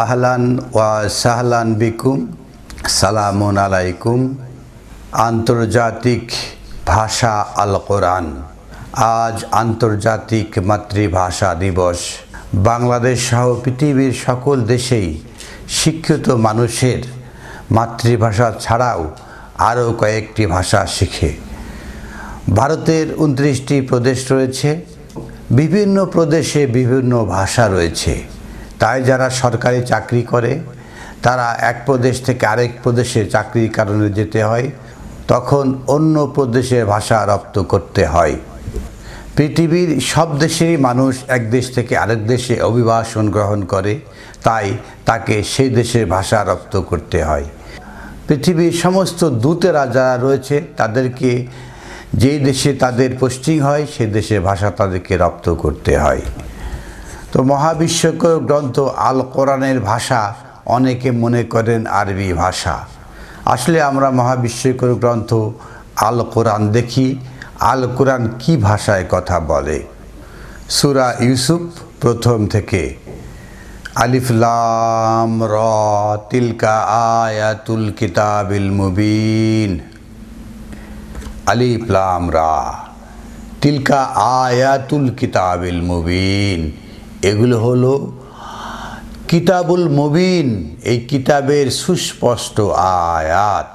আহলান ওয়া সাহলান বিকুম, সালামুন আলাইকুম। আন্তর্জাতিক ভাষা আল কোরআন। আজ আন্তর্জাতিক মাতৃভাষা দিবস। বাংলাদেশ সহ পৃথিবীর সকল দেশেই শিক্ষিত মানুষের মাতৃভাষা ছাড়াও আরও কয়েকটি ভাষা শিখে। ভারতের 29টি প্রদেশ রয়েছে, বিভিন্ন প্রদেশে বিভিন্ন ভাষা রয়েছে। তাই যারা সরকারি চাকরি করে তারা এক প্রদেশ থেকে আরেক প্রদেশে চাকরির কারণে যেতে হয়, তখন অন্য প্রদেশের ভাষা রপ্ত করতে হয়। পৃথিবীর সব দেশেরই মানুষ এক দেশ থেকে আরেক দেশে অভিবাসন গ্রহণ করে, তাই তাকে সেই দেশের ভাষা রপ্ত করতে হয়। পৃথিবীর সমস্ত দূতেরা যারা রয়েছে তাদেরকে যেই দেশে তাদের পোস্টিং হয় সেই দেশের ভাষা তাদেরকে রপ্ত করতে হয়। তো মহাবিশ্বকর গ্রন্থ আল কোরআনের ভাষা অনেকে মনে করেন আরবি ভাষা। আসলে আমরা মহাবিশ্বকর গ্রন্থ আল কোরআন দেখি আল কোরআন কি ভাষায় কথা বলে। সূরা ইউসুফ প্রথম থেকে আলিফ লাম র তিলকা আয়াতুল কিতাবিল মুবিন। আলিফ লাম রা তিলকা আয়াতুল কিতাবিল মুবিন, এগুলো হলো কিতাবুল মুবিন, এই কিতাবের সুস্পষ্ট আয়াত।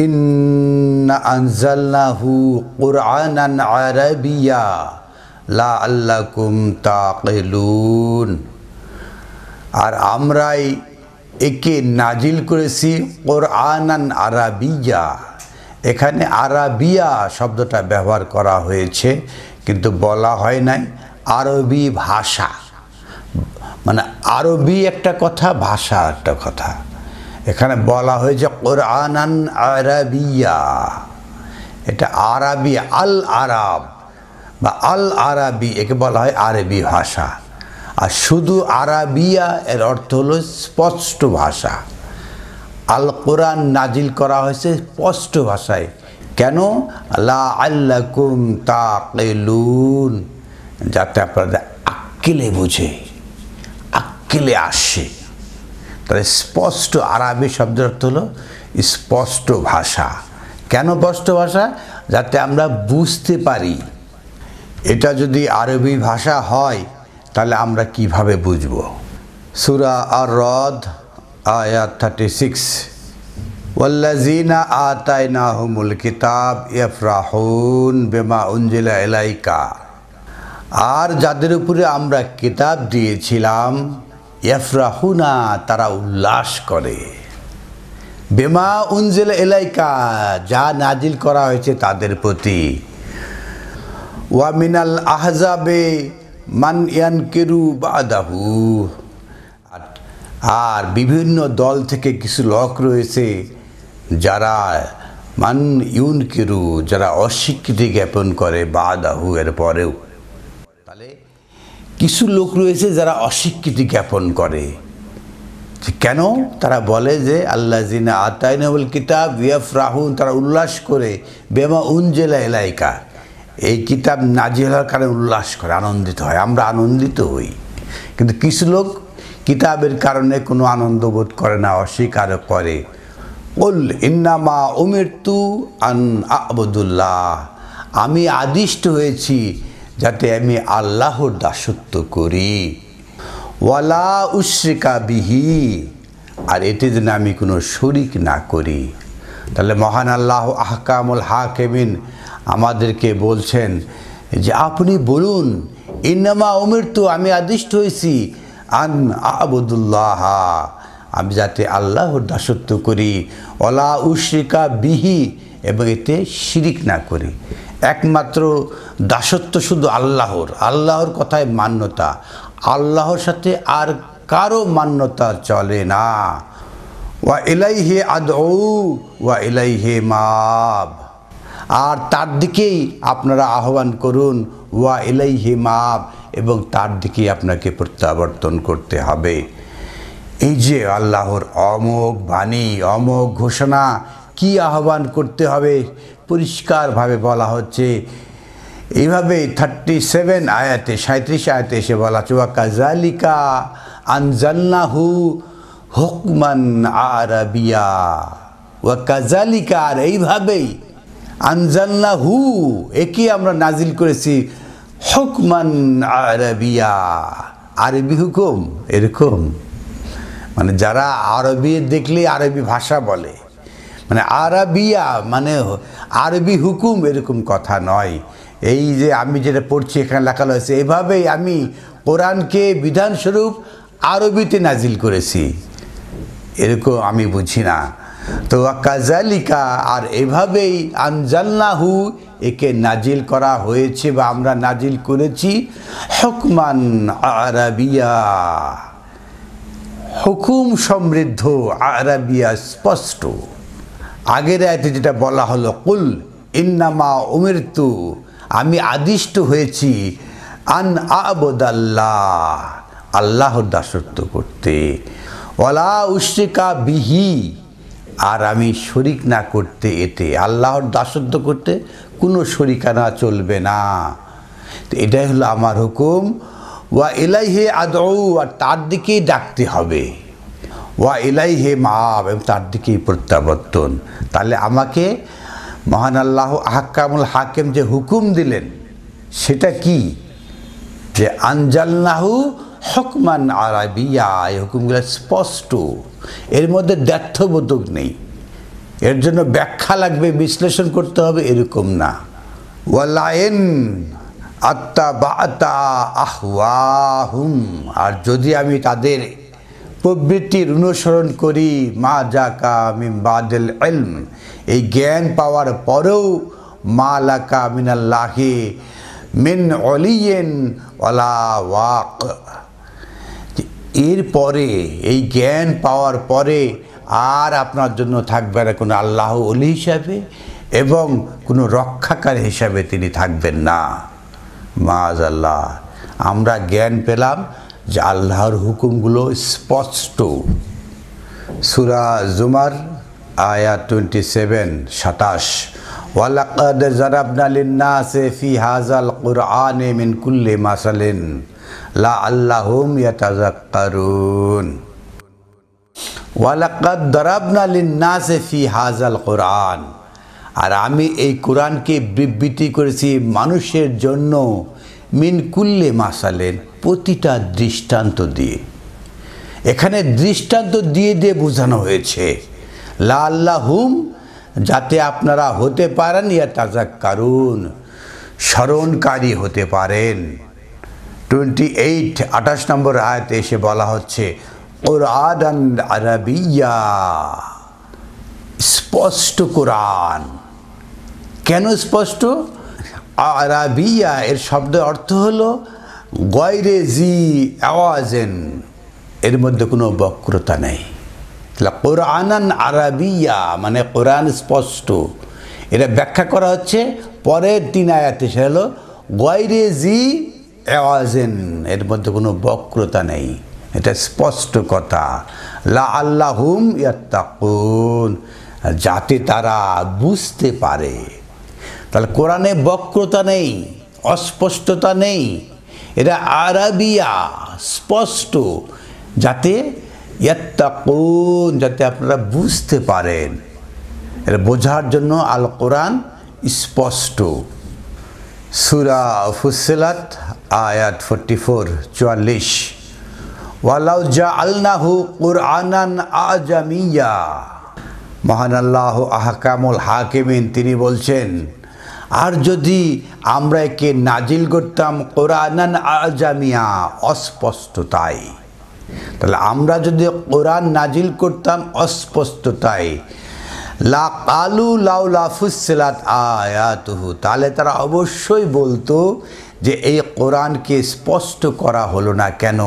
ইন্না আনজালনাহু কুরআনান আরাবিয়্যা লাআল্লাকুম তাকিলুন। আর আমরাই একে নাজিল করেছি কুরআনান আরাবিয়্যা। এখানে আরাবিয়া শব্দটা ব্যবহার করা হয়েছে, কিন্তু বলা হয় নাই আরবি ভাষা। মানে আরবি একটা কথা, ভাষা একটা কথা। এখানে বলা হয়েছে কুরআনান আরাবিয়া, এটা আরবি, আল আরাব বা আল আরাবি, একে বলা হয় আরবি ভাষা। আর শুধু আরাবিয়া এর অর্থ হলো স্পষ্ট ভাষা। আল কোরআন নাজিল করা হয়েছে স্পষ্ট ভাষায়। কেন? লাআল্লাকুম তাকিলুন, যাতে আপনাদের আক্কেলে বুঝে, আক্কেলে আসে। তাহলে স্পষ্ট আরবি শব্দের অর্থ হলো স্পষ্ট ভাষা। কেন স্পষ্ট ভাষা? যাতে আমরা বুঝতে পারি। এটা যদি আরবি ভাষা হয় তাহলে আমরা কিভাবে বুঝব? সূরা আর-রদ আয়াত 36, ওয়াল্লাযীনা আতাইনাহুমুল কিতাব ইয়াফরাহুন বিমা উনজিলা ইলাইকা। আর যাদের উপরে আমরা কিতাব দিয়েছিলাম, ইয়াফরাহুনা, তারা উল্লাস করে, বিমা উনজিলা ইলাইকা, যা নাজিল করা হয়েছে তাদের প্রতি। ওয়া মিনাল আহজাবে মান ইয়ানকিরু বাদাহু। আর বিভিন্ন দল থেকে কিছু লোক রয়েছে যারা মান ইউনকিরু, যারা অস্বীকৃতি জ্ঞাপন করে বাদাহু, এর পরেও। তাহলে কিছু লোক রয়েছে যারা অস্বীকৃতি জ্ঞাপন করে। কেন? তারা বলে যে আল্লাযীনা আতাইনাহুল কিতাব ইয়াফরাহুন, তারা উল্লাস করে, বিমা উনজিলা ইলাইকা, এই কিতাব নাজিল হওয়ার কারণে উল্লাস করে, আনন্দিত হয়। আমরা আনন্দিত হই, কিন্তু কিছু লোক কিতাবের কারণে কোনো আনন্দ বোধ করে না, অস্বীকার করে। কুল ইন্নামা উমিরতু আন আ'বুদুল্লাহ, আমি আদিষ্ট হয়েছি যাতে আমি আল্লাহর দাসত্ব করি। ওয়ালা উশরিকা বিহি, আর এতে যেন আমি কোনো শরিক না করি। তাহলে মহান আল্লাহ আহকামুল হাকিমিন আমাদেরকে বলছেন যে আপনি বলুন, ইন্নামা উমিরতু, আমি আদিষ্ট হয়েছি, আন আ'বুদুল্লাহ, আমি যাতে আল্লাহর দাসত্ব করি, ওয়ালা উশরিকা বিহি, এবং এতে শিরিক না করি। একমাত্র দাসত্ব শুধু আল্লাহর, আল্লাহর কথায় মান্যতা, আল্লাহর সাথে আর কারো মান্যতা চলে না। ওয়া ইলাইহি আদউ ওয়া ইলাইহি মাব, আর তার দিকেই আপনারা আহ্বান করুন, ওয়া ইলাইহি মাব, এবং তার দিকেই আপনাকে প্রত্যাবর্তন করতে হবে। এই যে আল্লাহর অমোঘ বাণী, অমোঘ ঘোষণা, কি আহ্বান করতে হবে পরিষ্কারভাবে বলা হচ্ছে। এইভাবে 37 আয়াতে 37 আয়াতে এসে বলা আছে, ওয়া কাযালিকা আনজালনাহু হুকমান আরাবিয়া ওয়া কাযালিকা, আর এইভাবেই আনজালনাহু, একে আমরা নাজিল করেছি হুকমান আরাবিয়া, আরবি হুকুম। এরকম মানে যারা আরবি দেখলে আরবি ভাষা বলে, মানে আরাবিয়া মানে আরবি হুকুম, এরকম কথা নয়। এই যে আমি যেটা পড়ছি এখানে লেখা হয়েছে, এভাবেই আমি কোরআনকে বিধানস্বরূপ আরবিতে নাজিল করেছি, এরকম আমি বুঝি না। তো কাযালিকা, আর এভাবেই আনজালনাহু, একে নাজিল করা হয়েছে বা আমরা নাজিল করেছি হুকমান আরাবিয়া, হুকুম সমৃদ্ধ, আরাবিয়া স্পষ্ট। আগের আয়াতে যেটা বলা হলো, কুল ইন্নামা উমিরতু, আমি আদিষ্ট হয়েছি আন আবুদাল্লাহ, আল্লাহর দাসত্ব করতে, ওয়ালা উশরিকা বিহি, আর আমি শরিক না করতে, এতে আল্লাহর দাসত্ব করতে কোনো শরিকানা চলবে না। তো এটাই হলো আমার হুকুম। ওয়া ইলাইহি আদউ, আর তার দিকেই ডাকতে হবে। ওয়া ইলাইহি মাআব, এবং তার দিকেই প্রত্যাবর্তন। তাহলে আমাকে মহান আল্লাহ আহকামুল হাকিম যে হুকুম দিলেন সেটা কি? যে আনজালনাহু হুকমান আরাবিয়া, এই হুকুমগুলো স্পষ্ট, এর মধ্যে দ্ব্যর্থবোধক নেই, এর জন্য ব্যাখ্যা লাগবে, বিশ্লেষণ করতে হবে, এরকম না। ওয়ালাইন আত্তাবাতা আহওয়াহুম, আর যদি আমি তাদের প্রবৃত্তির অনুসরণ করি, মা জাকা মিন বাদিল ইলম, এই জ্ঞান পাওয়ার পরেও, মা লাকা মিনাল্লাহি মিন ওলিয়িন ওয়ালা ওয়াক, এরপরে এই জ্ঞান পাওয়ার পরে আর আপনার জন্য থাকবে না কোনো আল্লাহ ওলি হিসাবে এবং কোনো রক্ষাকার হিসাবে তিনি থাকবেন না। মাআযাল্লাহ, আমরা জ্ঞান পেলাম যে আল্লাহর হুকুমগুলো স্পষ্ট। সূরা জুমার আয়াত 27, 27, ওয়ালাকাদ যারাবনা লিন্নাসি ফি হাযাল কুরআনি মিন কুল্লি মাসালিন লাআল্লাহুম ইয়াতাযাক্কারুন। ওয়ালাকাদ যারাবনা লিন্নাসি ফি হাযাল কুরআন, আর আমি এই কোরআনকে বিবৃতি করেছি মানুষের জন্য মিন কুল্লি মাসালিন, প্রতিটা দৃষ্টান্ত দিয়ে। এখানে দৃষ্টান্ত দিয়ে দিয়ে বোঝানো হয়েছে লাআল্লাহুম, যাতে আপনারা হতে পারেন ইয়াতাযাক্কারুন, স্মরণকারী হতে পারেন। 28, 28 নম্বর আয়াতে এসে বলা হচ্ছে কুরআনান আরাবিয়্যা, স্পষ্ট কোরআন। কেন স্পষ্ট? আরাবিয়া, এর শব্দের অর্থ হলো গয়রে জি আওয়াজেন, এর মধ্যে কোনো বক্রতা নেই। তাহলে কুরআনান আরাবিয়া মানে কোরআন স্পষ্ট। এটা ব্যাখ্যা করা হচ্ছে পরের 3 আয়াতে, সে হলো গয়রে জি আওয়াজেন, এর মধ্যে কোনো বক্রতা নেই, এটা স্পষ্ট কথা। লাআল্লাহুম ইয়াত্তাকুন, যাতে তারা বুঝতে পারে। তাহলে কোরআনে বক্রতা নেই, অস্পষ্টতা নেই, এটা আরাবিয়া, স্পষ্ট, যাতে ইয়াত্তাকুন, যাতে আপনারা বুঝতে পারেন। এটা বোঝার জন্য আল কোরআন স্পষ্ট। সূরা ফুসসিলাত আয়াত 44, 44, ওয়ালাউ জাআলনাহু কুরআনান আজামিয়া, মহান আল্লাহ আহকামুল হাকিমিন তিনি বলছেন, আর যদি আমরা একে নাজিল করতাম কোরআনান আজামিয়া, অস্পষ্টতায়, তাহলে আমরা যদি কোরআন নাজিল করতাম অস্পষ্টতায়, লা কালু লাউলা ফুসসিলাত আয়াতুহু, তাহলে তারা অবশ্যই বলতো যে এই কোরআনকে স্পষ্ট করা হলো না কেন,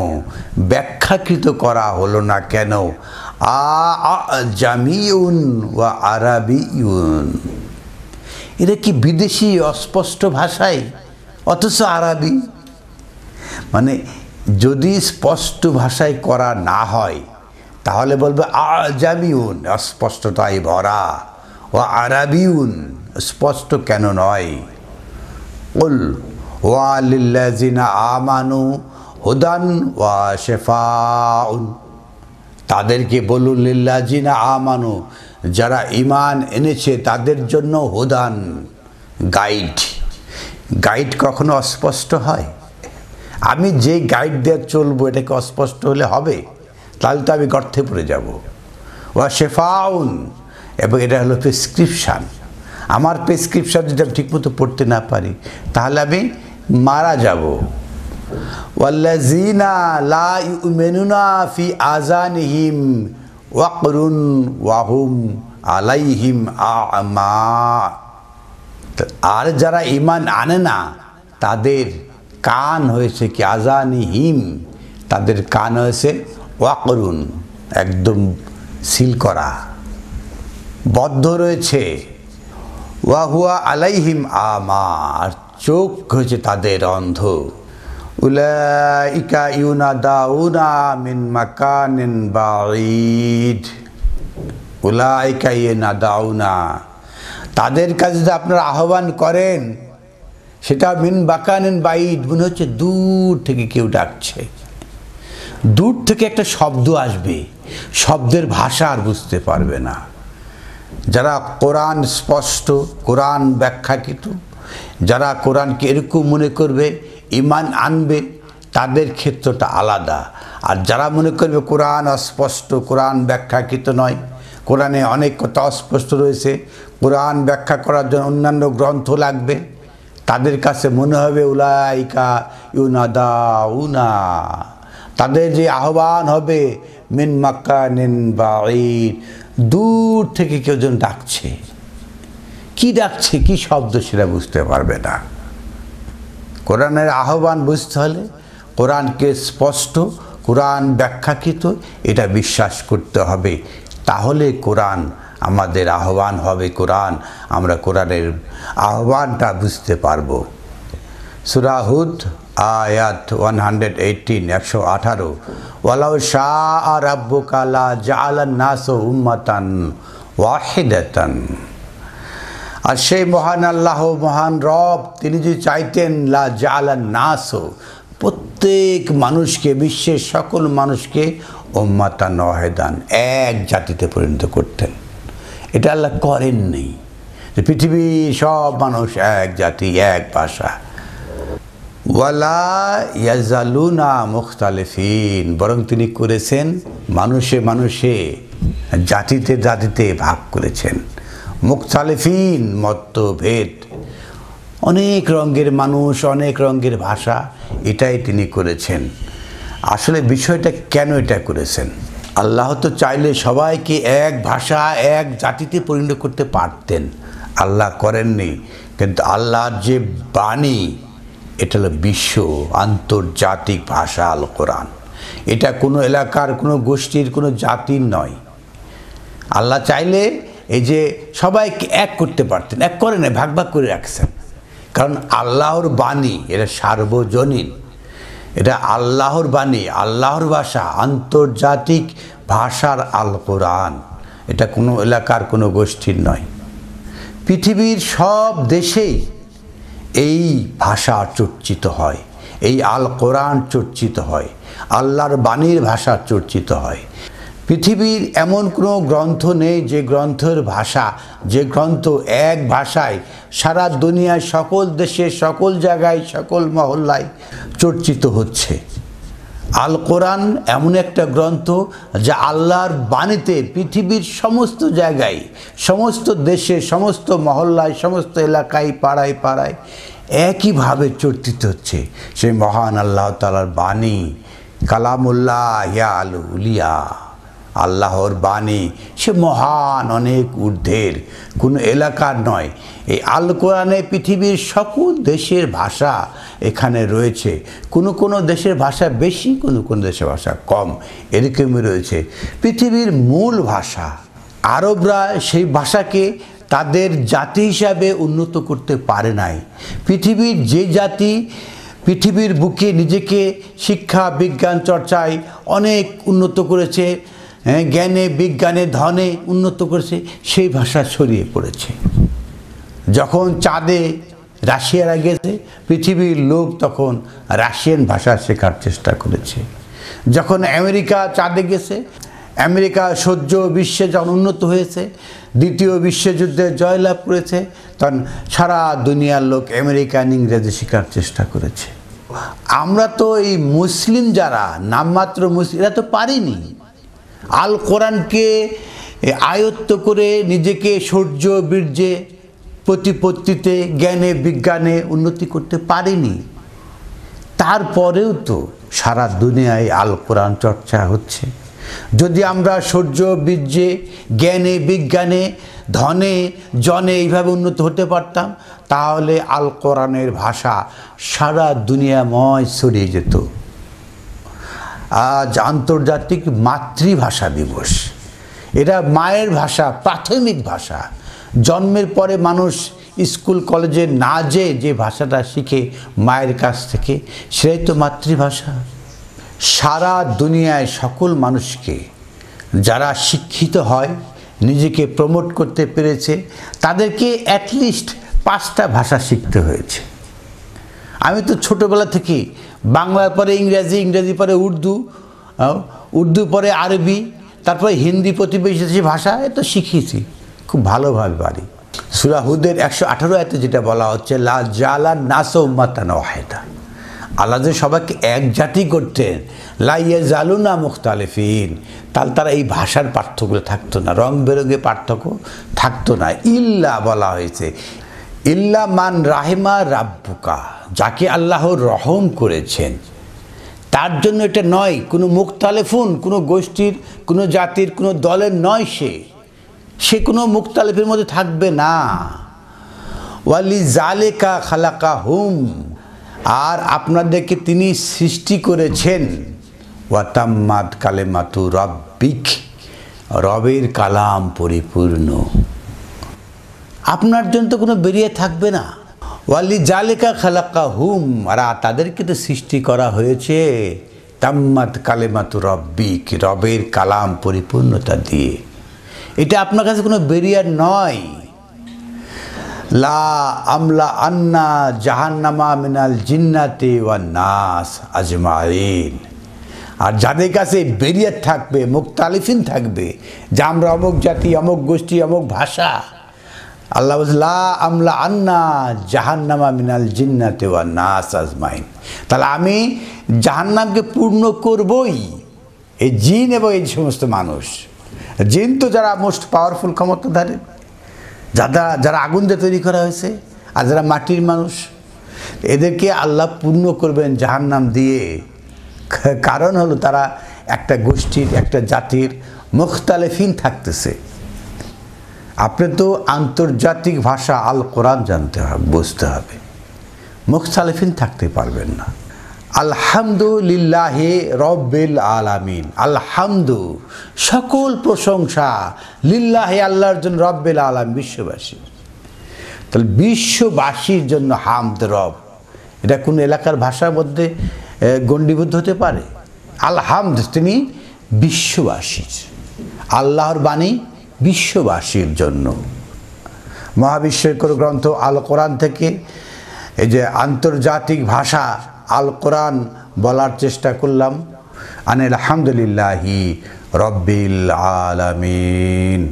ব্যাখ্যাকৃত করা হলো না কেন, আজামিউন ওয়া আরাবিউন, এটা কি বিদেশি অস্পষ্ট ভাষায় অথচ আরবি। মানে যদি স্পষ্ট ভাষায় করা না হয় তাহলে বলবে আজামিউন, অস্পষ্টতায় ভরা, ও আরাবিউন, স্পষ্ট কেন নয়। কুল ওয়ালিল্লাযিনা আমানু হুদান ওয়া শিফাউন। তাদেরকে বলুন লিল্লাযিনা আমানু, যারা ঈমান এনেছে তাদের জন্য হুদান, গাইড। গাইড কখনো অস্পষ্ট হয়? আমি যে গাইড দিয়ে চলবো এটাকে অস্পষ্ট হলে হবে? তাহলে তো আমি গর্তে পড়ে যাব। ওয়া শিফাউন, এবং এটা হলো প্রেসক্রিপশান। আমার প্রেসক্রিপশান যদি আমি ঠিকমতো পড়তে না পারি তাহলে আমি মারা যাব। ওয়াল্লাযিনা লা ইউমিনুনা ফি আযানিহিম ওয়াকরুন ওয়া হুম আলাইহিম আমা। আর যারা ঈমান আনে না তাদের কান হয়েছে কি আযানিহিম, তাদের কান হয়েছে ওয়াকরুন, একদম সিল করা, বদ্ধ রয়েছে। ওয়া হুয়া আলাইহিম আমা, আর চোখ হয়েছে তাদের অন্ধ। উলাইকা ইউনাদাউনা মিন মাকানিন বাঈদ। উলাইকা ইউনাদাউনা, তাদের কাছে যে আপনারা আহ্বান করেন সেটা মিন মাকানিন বাঈদ, মনে হচ্ছে দূর থেকে কেউ ডাকছে। দূর থেকে একটা শব্দ আসবে, শব্দের ভাষা আর বুঝতে পারবে না। যারা কোরআন স্পষ্ট, কোরআন ব্যাখ্যাকৃত, যারা কোরআনকে এরকম মনে করবে, ঈমান আনবে, তাদের ক্ষেত্রটা আলাদা। আর যারা মনে করবে কোরআন অস্পষ্ট, কোরআন ব্যাখ্যাকৃত নয়, কোরআনে অনেক কথা অস্পষ্ট রয়েছে, কোরআন ব্যাখ্যা করার জন্য অন্যান্য গ্রন্থ লাগবে, তাদের কাছে মনে হবে উলাইকা ইউনাদাউনা, তাদের যে আহ্বান হবে মিন মাকানিন বাঈদ, দূর থেকে কেউ যেন ডাকছে। কি ডাকছে, কি শব্দ সেটা বুঝতে পারবে না। কোরআনের আহ্বান বুঝতে হলে কোরআনকে স্পষ্ট, কোরআন ব্যাখ্যাকৃত এটা বিশ্বাস করতে হবে, তাহলে কোরআন আমাদের আহ্বান হবে। কোরআন, আমরা কোরআনের আহ্বানটা বুঝতে পারবো। সূরা হুদ আয়াত 118, 118, ওয়ালাউ শাআ রাব্বুকা লা জাআলান নাসা উম্মাতান ওয়াহিদাতান। আর সেই মহান আল্লাহ, মহান রব, তিনি যদি চাইতেন লা জাআলান নাস, প্রত্যেক মানুষকে, বিশ্বের সকল মানুষকে উম্মাতান ওয়াহিদান, এক জাতিতে পরিণত করতেন। এটা আল্লাহ করেননি, যে পৃথিবীর সব মানুষ এক জাতি, এক ভাষা। ওয়ালা ইয়াজালুনা মুখতালিফিন, বরং তিনি করেছেন মানুষে মানুষে, জাতিতে জাতিতে ভাগ করেছেন। মুখতালিফিন, মতভেদ, অনেক রঙের মানুষ, অনেক রঙের ভাষা, এটাই তিনি করেছেন। আসলে বিষয়টা কেন এটা করেছেন? আল্লাহ তো চাইলে সবাইকে এক ভাষা, এক জাতিতে পরিণত করতে পারতেন, আল্লাহ করেননি। কিন্তু আল্লাহর যে বাণী, এটা হলো বিশ্ব আন্তর্জাতিক ভাষা আল কোরআন। এটা কোনো এলাকার, কোনো গোষ্ঠীর, কোনো জাতির নয়। আল্লাহ চাইলে এই যে সবাইকে এক করতে পারতেন, এক করে না, ভাগ ভাগ করে রাখছেন। কারণ আল্লাহর বাণী এটা সার্বজনীন, এটা আল্লাহর বাণী, আল্লাহর ভাষা, আন্তর্জাতিক ভাষার আল কোরআন। এটা কোনো এলাকার, কোনো গোষ্ঠীর নয়। পৃথিবীর সব দেশেই এই ভাষা চর্চিত হয়, এই আল কোরআন চর্চিত হয়, আল্লাহর বাণীর ভাষা চর্চিত হয়। পৃথিবীর এমন কোনো গ্রন্থ নেই যে গ্রন্থের ভাষা, যে গ্রন্থ এক ভাষায় সারা দুনিয়ায়, সকল দেশে, সকল জায়গায়, সকল মহল্লায় চর্চিত হচ্ছে। আল কোরআন এমন একটা গ্রন্থ যা আল্লাহর বাণীতে পৃথিবীর সমস্ত জায়গায়, সমস্ত দেশে, সমস্ত মহল্লায়, সমস্ত এলাকায়, পাড়ায় পাড়ায় একইভাবে চর্চিত হচ্ছে। সেই মহান আল্লাহ তাআলার বাণী, কালামুল্লাহ ইয়া আল উলিয়া, আল্লাহর বাণী, সে মহান, অনেক ঊর্ধ্বের, কোনো এলাকার নয়। এই আল কোরআনে পৃথিবীর সকল দেশের ভাষা এখানে রয়েছে। কোনো কোনো দেশের ভাষা বেশি, কোনো কোনো দেশের ভাষা কম, এরকমই রয়েছে। পৃথিবীর মূল ভাষা, আরবরা সেই ভাষাকে তাদের জাতি হিসাবে উন্নত করতে পারে নাই। পৃথিবীর যে জাতি পৃথিবীর বুকে নিজেকে শিক্ষা, বিজ্ঞান চর্চায় অনেক উন্নত করেছে, জ্ঞানে, বিজ্ঞানে, ধনে উন্নত করেছে, সেই ভাষা ছড়িয়ে পড়েছে। যখন চাঁদে রাশিয়ারা গেছে, পৃথিবীর লোক তখন রাশিয়ান ভাষা শেখার চেষ্টা করেছে। যখন আমেরিকা চাঁদে গেছে, আমেরিকা সহ্য বিশ্বে যখন উন্নত হয়েছে, দ্বিতীয় বিশ্বযুদ্ধে জয়লাভ করেছে, তখন সারা দুনিয়ার লোক আমেরিকান ইংরেজি শেখার চেষ্টা করেছে। আমরা তো এই মুসলিম যারা নামমাত্র মুসলিম, এরা তো পারিনি আল কোরআনকে আয়ত্ত করে নিজেকে শৌর্য বীর্যে প্রতিপত্তিতে জ্ঞানে বিজ্ঞানে উন্নতি করতে পারিনি। তারপরেও তো সারা দুনিয়ায় আল কোরআন চর্চা হচ্ছে। যদি আমরা শৌর্য বীর্যে জ্ঞানে বিজ্ঞানে ধনে জনে এইভাবে উন্নত হতে পারতাম, তাহলে আল কোরআনের ভাষা সারা দুনিয়াময় ছড়িয়ে যেত। আজ আন্তর্জাতিক মাতৃভাষা দিবস। এটা মায়ের ভাষা, প্রাথমিক ভাষা। জন্মের পরে মানুষ স্কুল কলেজে না যেয়ে যে ভাষাটা শিখে মায়ের কাছ থেকে, সেটাই তো মাতৃভাষা। সারা দুনিয়ায় সকল মানুষকে যারা শিক্ষিত হয়, নিজেকে প্রমোট করতে পেরেছে, তাদেরকে অ্যাটলিস্ট 5টা ভাষা শিখতে হয়েছে। আমি তো ছোটোবেলা থেকে বাংলার পরে ইংরেজি, ইংরেজি পরে উর্দু, উর্দু পরে আরবি, তারপরে হিন্দি প্রতিবেশী ভাষা এ তো শিখিয়েছি, খুব ভালোভাবে পারি। সূরা হুদের 118 আয়াতে যেটা বলা হচ্ছে, লা জালা নাস উম্মাতান ওয়াহিদা, আল্লাহ যে সবাইকে এক জাতি করতেন, লা ইয়াজালুনা মুখতালিফিন, তাহলে তারা এই ভাষার পার্থক্য থাকতো না, রং বেরঙে পার্থক্য থাকতো না। ইল্লা বলা হয়েছে, ইল্লা মান রাহিমা রাব্বুকা, যাকে আল্লাহ রহম করেছেন তার জন্য এটা নয়। কোনো মুখতালিফুন, কোনো গোষ্ঠীর, কোনো জাতির, কোনো দলের নয়, সে কোনো মুখতালিফের মধ্যে থাকবে না। ওয়ালি জালেকা খালাকা হুম, আর আপনাদেরকে তিনি সৃষ্টি করেছেন। ওয়াতাম্মাদ কালেমাতু রব্বিক, রবের কালাম পরিপূর্ণ, আপনার জন্য তো কোনো বেরিয়ে থাকবে না। ওয়ালি জালেকা খালাকা হুম, আর তাদেরকে তো সৃষ্টি করা হয়েছে তাম্মাদ কালেমাতু রব্বিক, রবের কালাম পরিপূর্ণতা দিয়ে। এটা আপনার কাছে কোনো বেরিয়ার নয়। লা আমলা আন্না জাহান্নামা মিনাল জিন্নাতি ওয়ান নাস আজমাইন, আর যাদের কাছে বেরিয়ার থাকবে, মুখতালিফিন থাকবে, যে আমরা অমুক জাতি, অমুক গোষ্ঠী, অমুক ভাষা, আল্লাহ বলছে লা আমলা আন্না জাহান্নামা মিনাল জিন্নাতি ওয়ান নাস আজমাইন, তাহলে আমি জাহান্নামকে পূর্ণ করবই এই জিন এবং এই সমস্ত মানুষ। জিন তো যারা মোস্ট পাওয়ারফুল ক্ষমতাধারী, যারা আগুন দিয়ে তৈরি করা হয়েছে, আর যারা মাটির মানুষ, এদেরকে আল্লাহ পূর্ণ করবেন জাহান্নাম দিয়ে। কারণ হলো তারা একটা গোষ্ঠীর, একটা জাতির মুখতালিফিন থাকতেছে। আপনি তো আন্তর্জাতিক ভাষা আল কোরআন জানতে হবে, বুঝতে হবে, মুখতালিফিন থাকতে পারবেন না। আলহামদুলিল্লাহি রব্বিল আলামিন, আলহামদু সকল প্রশংসা, লিল্লাহি আল্লাহর জন্য, রব্বিল আলামিন বিশ্ববাসী। তাহলে বিশ্ববাসীর জন্য হামদ রব, এটা কোন এলাকার ভাষার মধ্যে গণ্ডীবদ্ধ হতে পারে? আলহামদ, তিনি বিশ্ববাসীর, আল্লাহর বাণী বিশ্ববাসীর জন্য। মহাবিশ্বের গ্রন্থ আল কোরআন থেকে এই যে আন্তর্জাতিক ভাষা আল কোরআন বলার চেষ্টা করলাম। আলহামদুলিল্লাহি রব্বিল আলামিন।